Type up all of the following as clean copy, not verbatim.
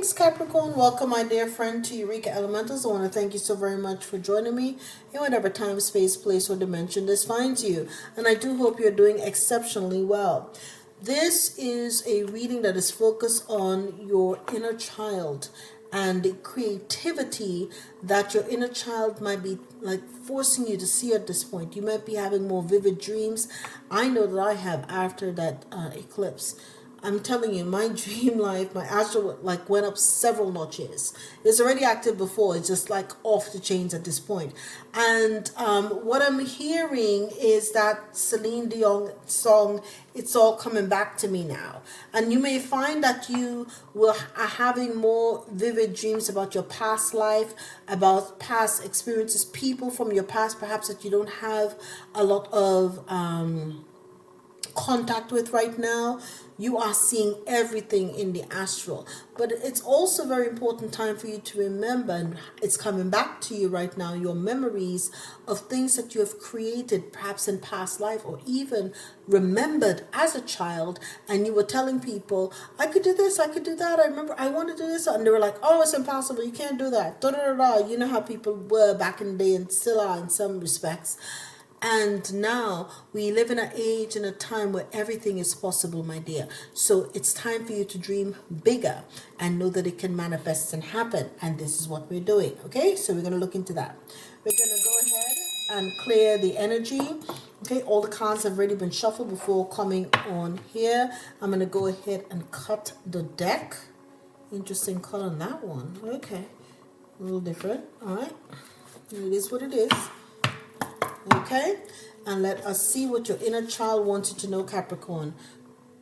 Greetings, Capricorn. Welcome, my dear friend, to Eureka Elementals. I want to thank you so very much for joining me in whatever time, space, place, or dimension this finds you. And I do hope you're doing exceptionally well. This is a reading that is focused on your inner child and the creativity that your inner child might be like forcing you to see at this point. You might be having more vivid dreams. I know that I have after that eclipse. I'm telling you, my dream life, my astral like went up several notches. It's already active before. It's just like off the chains at this point. And what I'm hearing is that Celine Dion song, "It's All Coming Back to Me Now." And you may find that you are having more vivid dreams about your past life, about past experiences, people from your past, perhaps that you don't have a lot of contact with right now. You are seeing everything in the astral, but it's also a very important time for you to remember, and it's coming back to you right now, your memories of things that you have created perhaps in past life, or even remembered as a child, and you were telling people, I could do this, I could do that, I remember I want to do this, and they were like, oh, it's impossible, you can't do that, da, da, da, da. You know how people were back in the day, and still are in some respects. And now we live in an age and a time where everything is possible, my dear. So it's time for you to dream bigger and know that it can manifest and happen. And this is what we're doing. Okay, so we're going to look into that. We're going to go ahead and clear the energy. Okay, all the cards have already been shuffled before coming on here. I'm going to go ahead and cut the deck. Interesting cut on that one. Okay, a little different. All right, it is what it is. Okay, and let us see what your inner child wants you to know, Capricorn.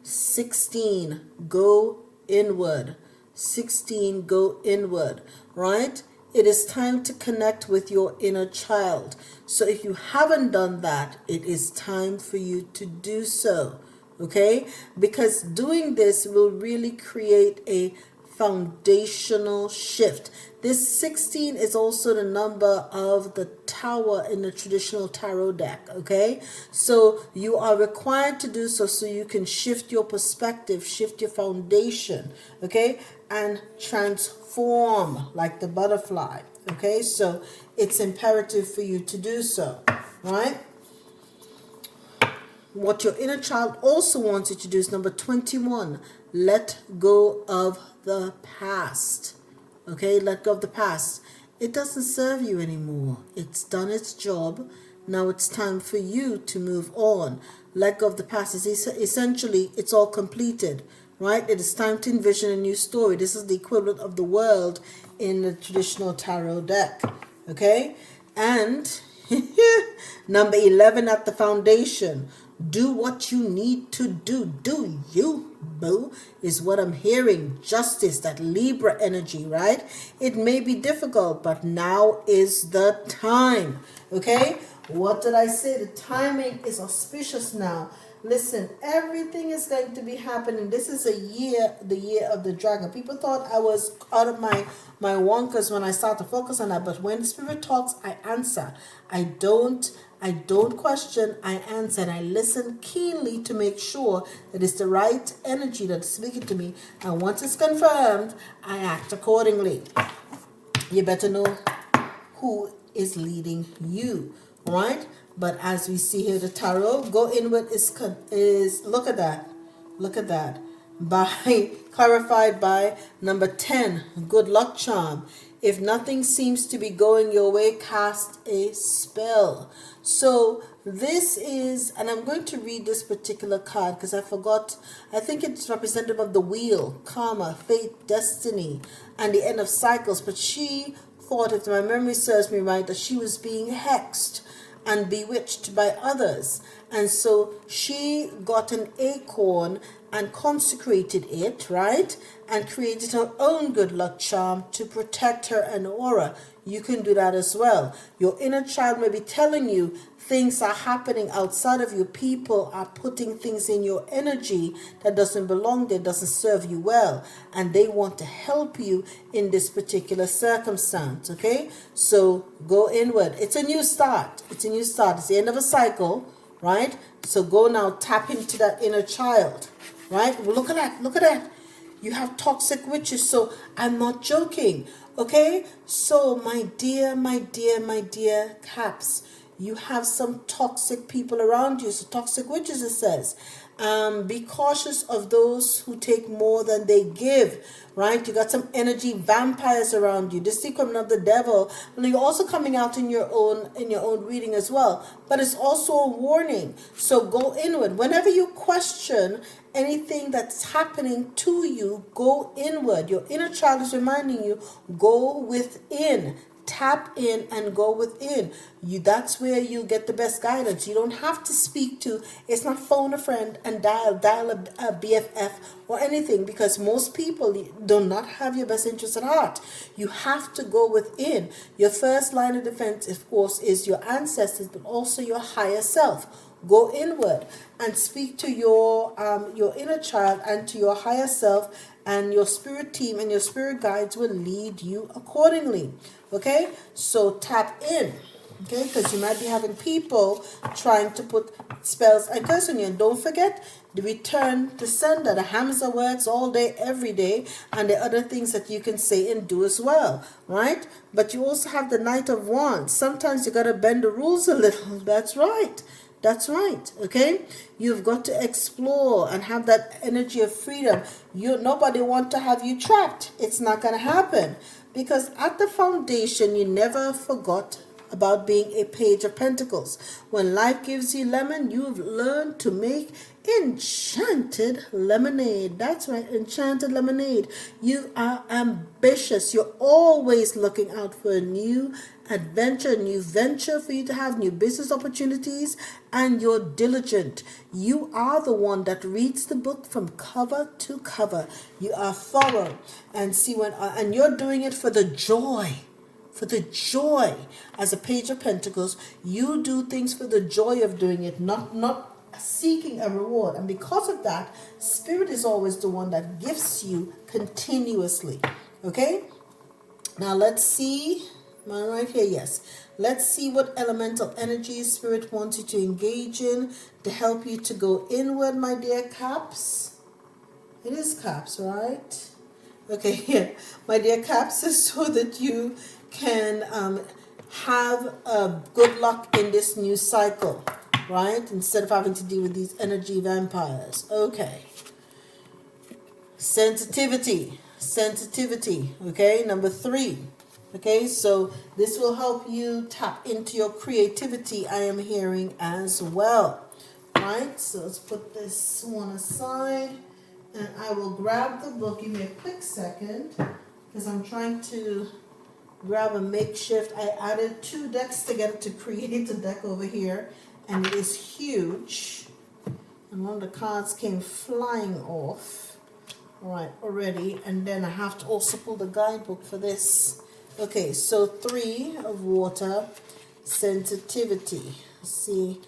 16, go inward. 16, go inward, right? It is time to connect with your inner child. So if you haven't done that, it is time for you to do so, okay? Because doing this will really create a foundational shift. This 16 is also the number of the tower in the traditional tarot deck, okay? So you are required to do so you can shift your perspective, shift your foundation, okay? And transform like the butterfly, okay? So it's imperative for you to do so, right? What your inner child also wants you to do is number 21, let go of the past. Okay, let go of the past. It doesn't serve you anymore. It's done its job. Now it's time for you to move on. Let go of the past. Essentially, it's all completed, right? It is time to envision a new story. This is the equivalent of the world in the traditional tarot deck. Okay, and number 11 at the foundation. Do what you need to do. Do you, boo, is what I'm hearing. Justice, that Libra energy, right? It may be difficult, but now is the time. Okay? What did I say? The timing is auspicious now. Listen, everything is going to be happening. This is the year of the dragon. People thought I was out of my wonkers when I start to focus on that, but when Spirit talks, I answer. I don't question, I answer, and I listen keenly to make sure that it's the right energy that's speaking to me. And once it's confirmed, I act accordingly. You better know who is leading you, right? But as we see here, the tarot, go inward is look at that, by clarified by number 10, good luck charm. If nothing seems to be going your way, cast a spell. So this is, and I'm going to read this particular card because I forgot. I think it's representative of the wheel, karma, fate, destiny, and the end of cycles. But she thought, if my memory serves me right, that she was being hexed and bewitched by others. And so she got an acorn and consecrated it, right? And created her own good luck charm to protect her and aura. You can do that as well. Your inner child may be telling you things are happening outside of you. People are putting things in your energy that doesn't belong there, doesn't serve you well. And they want to help you in this particular circumstance, okay? So go inward. It's a new start. It's a new start. It's the end of a cycle, right? So go now, tap into that inner child, right? Well, look at that. Look at that. You have toxic witches. So I'm not joking. Okay? So my dear, my dear Caps, you have some toxic people around you. So toxic witches, it says. Be cautious of those who take more than they give, right? You got some energy vampires around you, the secret of the devil, and you're also coming out in your own reading as well. But it's also a warning. So go inward. Whenever you question anything that's happening to you, go inward. Your inner child is reminding you, go within. Tap in and go within. That's where you get the best guidance. You don't have to speak to, it's not phone a friend and dial a BFF or anything, because most people do not have your best interest at heart. You have to go within. Your first line of defense, of course, is your ancestors, but also your higher self. Go inward and speak to your inner child and to your higher self, and your spirit team and your spirit guides will lead you accordingly. Okay, so tap in. Okay, because you might be having people trying to put spells and curse on you. And don't forget the return to sender. The Hamza works all day, every day, and the other things that you can say and do as well, right? But you also have the Knight of Wands. Sometimes you got to bend the rules a little. That's right. That's right, okay? You've got to explore and have that energy of freedom. Nobody wants to have you trapped. It's not going to happen. Because at the foundation, you never forgot about being a Page of Pentacles. When life gives you lemon, you've learned to make enchanted lemonade. That's right, enchanted lemonade. You are ambitious. You're always looking out for a new adventure, new venture for you to have, new business opportunities, and you're diligent. You are the one that reads the book from cover to cover. You are thorough, and and you're doing it for the joy. For the joy. As a Page of Pentacles, you do things for the joy of doing it, not seeking a reward. And because of that, Spirit is always the one that gifts you continuously. Okay? Now let's see. Am I right here? Yes. Let's see what elemental energies Spirit wants you to engage in to help you to go inward, my dear Caps. It is Caps, right? Okay, yeah. My dear Caps, is so that you can have good luck in this new cycle, right? Instead of having to deal with these energy vampires. Okay. Sensitivity. Okay, number 3. Okay, so this will help you tap into your creativity, I am hearing as well. Right, so let's put this one aside, and I will grab the book. Give me a quick second, because I'm trying to grab a makeshift. I added 2 decks together to create a deck over here, and it is huge. And one of the cards came flying off, right, already. And then I have to also pull the guidebook for this. Okay, so 3 of water, sensitivity. Let's see,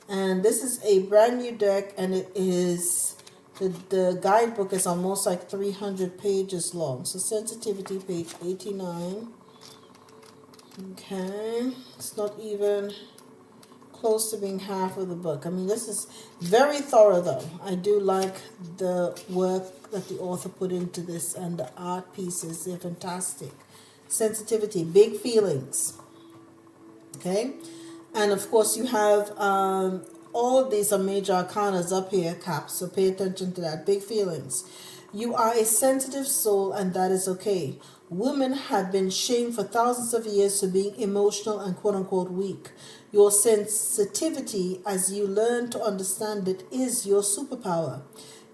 and this is a brand new deck, and it is the guidebook is almost like 300 pages long. So sensitivity, page 89. Okay, it's not even close to being half of the book. I mean, this is very thorough though. I do like the work that the author put into this, and the art pieces, they're fantastic. Sensitivity, big feelings. Okay, and of course you have all of these are major arcanas up here, Caps, so pay attention to that. Big feelings. You are a sensitive soul, and that is okay. Women have been shamed for thousands of years for being emotional and quote-unquote weak. Your sensitivity, as you learn to understand it, is your superpower.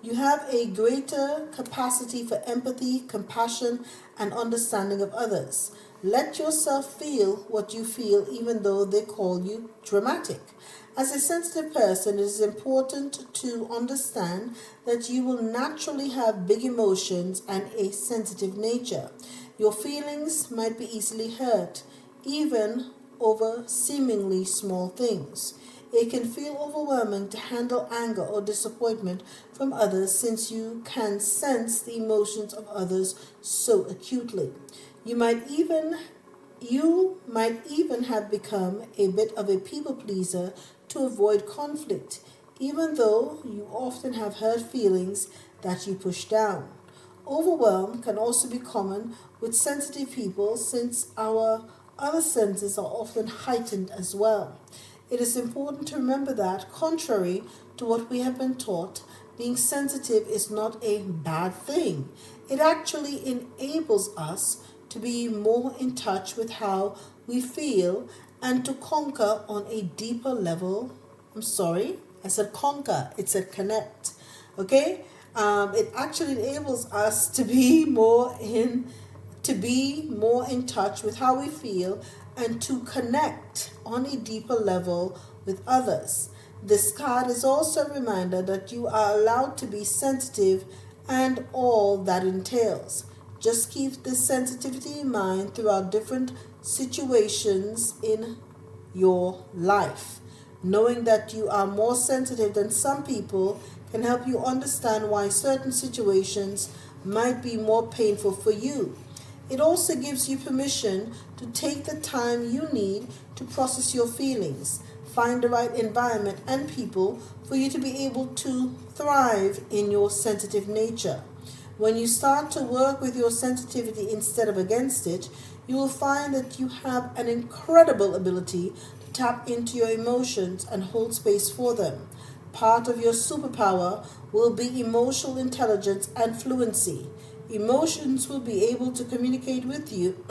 You have a greater capacity for empathy, compassion, and understanding of others. Let yourself feel what you feel, even though they call you dramatic. As a sensitive person, it is important to understand that you will naturally have big emotions and a sensitive nature. Your feelings might be easily hurt, even over seemingly small things. It can feel overwhelming to handle anger or disappointment from others, since you can sense the emotions of others so acutely. You might even have become a bit of a people pleaser to avoid conflict, even though you often have hurt feelings that you push down. Overwhelm can also be common with sensitive people since our other senses are often heightened as well. It is important to remember that, contrary to what we have been taught, being sensitive is not a bad thing. It actually enables us to be more in touch with how we feel and to conquer on a deeper level. I'm sorry, I said conquer, it said connect. Okay? It actually enables us to be more in touch with how we feel and to connect on a deeper level with others. This card is also a reminder that you are allowed to be sensitive and all that entails. Just keep this sensitivity in mind throughout different situations in your life. Knowing that you are more sensitive than some people can help you understand why certain situations might be more painful for you. It also gives you permission to take the time you need to process your feelings, find the right environment and people for you to be able to thrive in your sensitive nature. When you start to work with your sensitivity instead of against it, you will find that you have an incredible ability to tap into your emotions and hold space for them. Part of your superpower will be emotional intelligence and fluency. Emotions will be able to communicate with you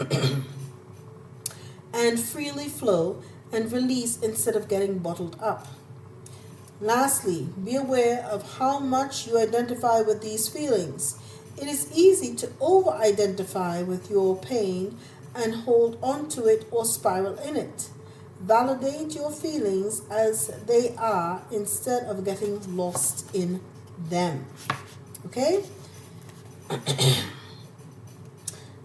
and freely flow and release instead of getting bottled up. Lastly, be aware of how much you identify with these feelings. It is easy to over-identify with your pain and hold on to it or spiral in it. Validate your feelings as they are instead of getting lost in them. Okay?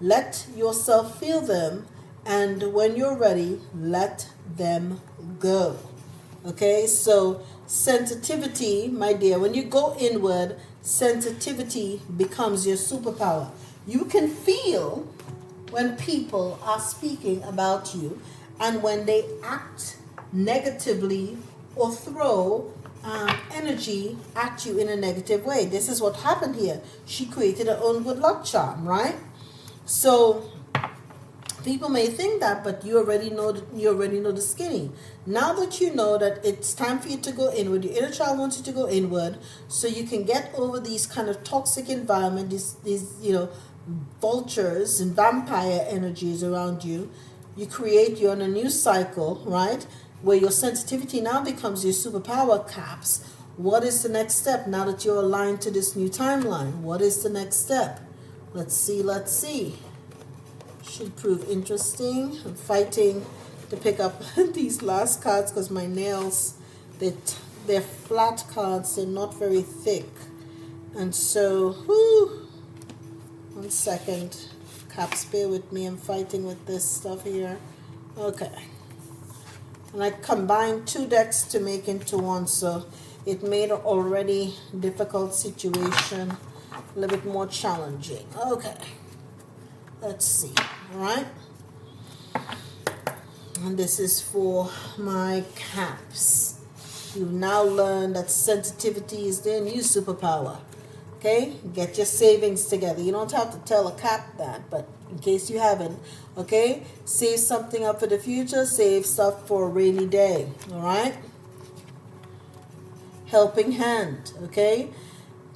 Let yourself feel them, and when you're ready, let them go. Okay, so sensitivity, my dear, when you go inward, sensitivity becomes your superpower. You can feel when people are speaking about you and when they act negatively or throw energy at you in a negative way. This is what happened here. She created her own good luck charm, right? So people may think that, but you already know the skinny. Now that you know that it's time for you to go inward, your inner child wants you to go inward, so you can get over these kind of toxic environment, these vultures and vampire energies around you. You're on a new cycle, right? Where your sensitivity now becomes your superpower, Caps. What is the next step now that you're aligned to this new timeline? What is the next step? Let's see. Should prove interesting. I'm fighting to pick up these last cards because my nails, they're flat cards. They're not very thick. And so, one second. Caps, bear with me. I'm fighting with this stuff here. Okay. And I combined two decks to make into one, so it made an already difficult situation a little bit more challenging. Okay. Let's see. All right. And this is for my Caps. You've now learned that sensitivity is their new superpower. Okay, get your savings together. You don't have to tell a Cap that, but in case you haven't, okay, save something up for the future, save stuff for a rainy day, all right? Helping hand, okay?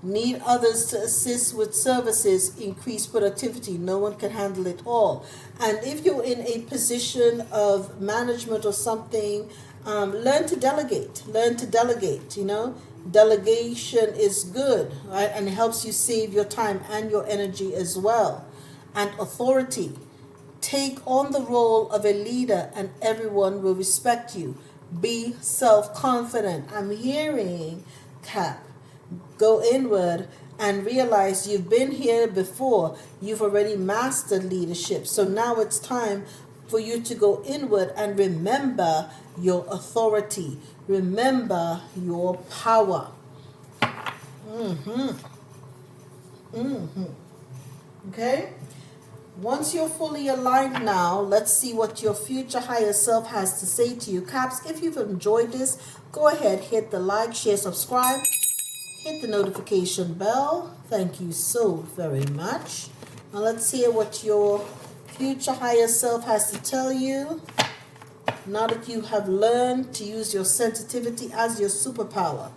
Need others to assist with services, increase productivity. No one can handle it all. And if you're in a position of management or something, learn to delegate. Delegation is good, right? And it helps you save your time and your energy as well. And authority. Take on the role of a leader and everyone will respect you. Be self-confident. I'm hearing, Cap, go inward and realize you've been here before. You've already mastered leadership. So now it's time for you to go inward and remember your authority. Remember your power. Okay? Once you're fully aligned now, let's see what your future higher self has to say to you. Caps, if you've enjoyed this, go ahead, hit the like, share, subscribe. Hit the notification bell. Thank you so very much. Now let's hear what your future higher self has to tell you. Now that you have learned to use your sensitivity as your superpower,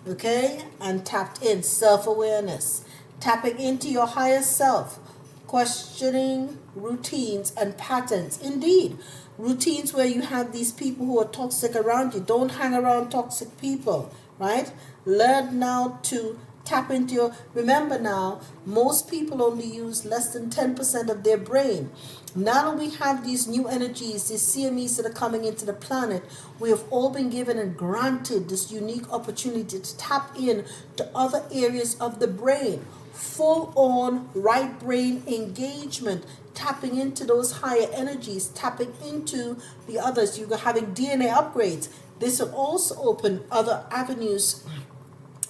okay, and tapped in self-awareness, tapping into your higher self, questioning routines and patterns. Indeed, routines where you have these people who are toxic around you. Don't hang around toxic people, right? Learn now to tap into your, remember now, most people only use less than 10% of their brain. Now that we have these new energies, these CMEs that are coming into the planet, we have all been given and granted this unique opportunity to tap in to other areas of the brain. Full on right brain engagement, tapping into those higher energies, tapping into the others. You're having DNA upgrades. This will also open other avenues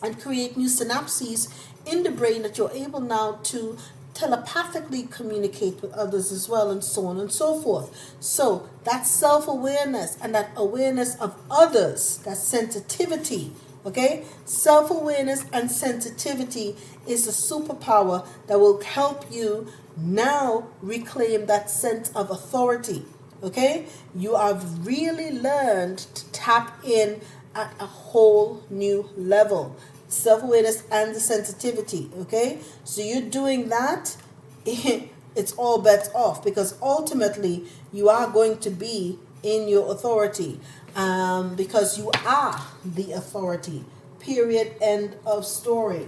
and create new synapses in the brain that you're able now to telepathically communicate with others as well, and so on and so forth. So that self-awareness and that awareness of others, that sensitivity, okay? Self-awareness and sensitivity is a superpower that will help you now reclaim that sense of authority, okay? You have really learned to tap in at a whole new level. Self-awareness and the sensitivity, okay? So you're doing that, it's all bets off, because ultimately you are going to be in your authority, because you are the authority, period, end of story.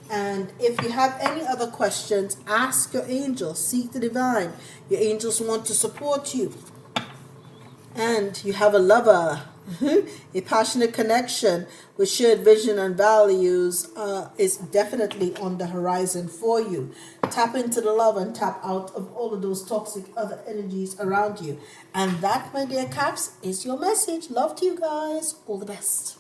And if you have any other questions, ask your angels, seek the divine. Your angels want to support you. And you have a lover, a passionate connection with shared vision and values is definitely on the horizon for you. Tap into the love and tap out of all of those toxic other energies around you. And that, my dear Caps, is your message. Love to you guys. All the best.